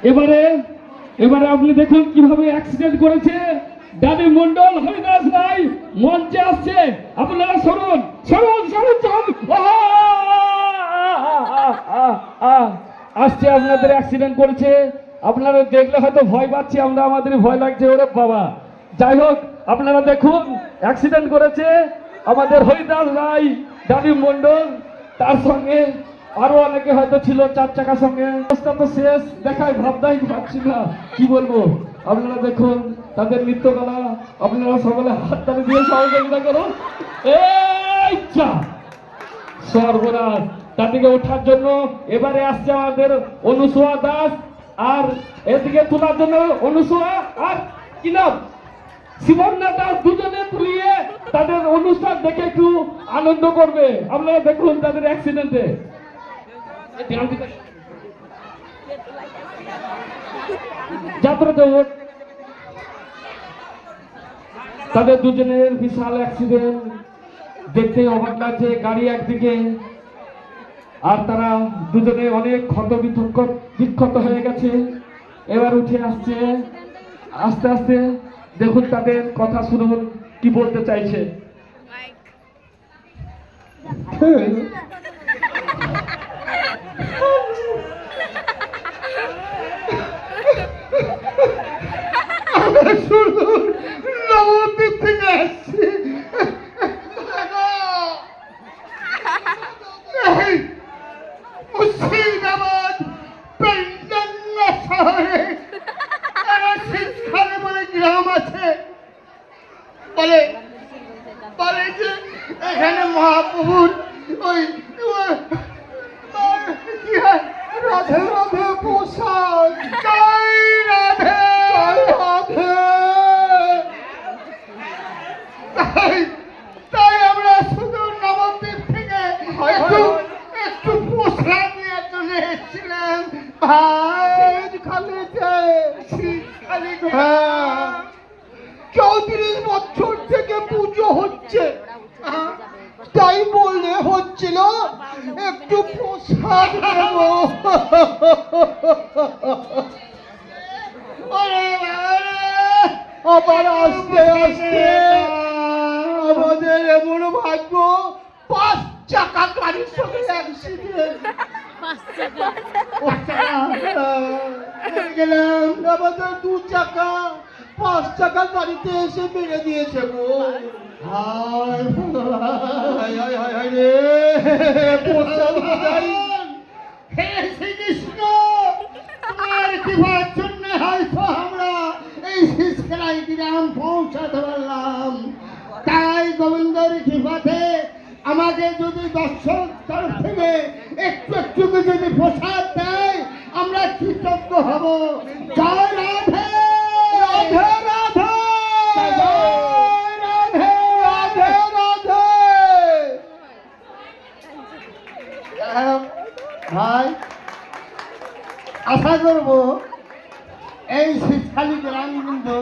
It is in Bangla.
এবারে এবারে আপনি দেখুন কিভাবে অ্যাক্সিডেন্ট করেছে দাদি মন্ডল হরিদাস রায় মঞ্চে আসছে আপনারা শুনুন শুনুন শুনুন আসছে আপনাদের অ্যাক্সিডেন্ট করেছে আপনারা দেখলে হয়তো ভয় পাচ্ছি আমরা আমাদের ভয় লাগছে ওরে বাবা যাই হোক আপনারা দেখুন অ্যাক্সিডেন্ট করেছে আমাদের হরিদাস রায় দাদি মন্ডল তার সঙ্গে আরো অনেকে হয়তো ছিল চার চাকার সঙ্গে অবস্থা তো শেষ দেখায় ভাবতেই পারছি না কি বলবো আপনারা দেখুন তাদের নৃত্যকলা আপনারা সকলে হাত তালি দিয়ে সহযোগিতা করুন এই সর্বনাশ তাদেরকে ওঠার জন্য এবারে আসছে আমাদের অনুসুয়া দাস আর এদিকে তোলার জন্য অনুসুয়া আর কি নাম শিবন্না দাস দুজনে তুলিয়ে তাদের অনুষ্ঠান দেখে একটু আনন্দ করবে আপনারা দেখুন তাদের অ্যাক্সিডেন্টে যাত্রাতে তাদের দুজনের বিশাল অ্যাক্সিডেন্ট দেখতে অবাক লাগছে গাড়ি একদিকে আর তারা দুজনে অনেক ক্ষত বিক্ষত হয়ে গেছে এবার উঠে আসছে আস্তে আস্তে দেখুন তাদের কথা শুনুন কি বলতে চাইছে নবদ্বীপ থেকে আসছি মুর্শিদাবাদ পেন্ডাঙ্গা শহরে শীতকালে বলে গ্রাম আছে বলে বলে যে এখানে মহাপ্রভুর ওই কি হয় রাধে রাধে পোশাক রাধে রাধে তাই আমরা শুধু নবদ্বীপ থেকে একটু পোশাক নেওয়ার জন্য এসেছিলাম ভাই খালিতে খালি 34 বছর থেকে পুজো হচ্ছে তাই বললে হচ্ছিল একটু পোশাক নেব আবার আসতে আসতে আমাদের এমন ভাগ্য 5 চাকা গাড়ির সঙ্গে অ্যাক্সিডেন্ট গেলাম আমাদের 2 চাকা 5 চাকা গাড়িতে এসে মেরে দিয়েছে গো হায় হায় হায় হায় রে হে শ্রীকৃষ্ণ তোমার কৃপার জন্য হয়তো আমরা এই শিশকেলাই গ্রাম পৌঁছাতে পারলাম তাই গোবিন্দর কৃপাতে আমাকে যদি দর্শক তরফ থেকে একটু একটু যদি প্রসাদ দেয় আমরা কৃতজ্ঞ হব জয় রাধে রাধে রাধে রাধে রাধে রাধে ভাই আশা করবো এই শীতকালী গ্রাম কিন্তু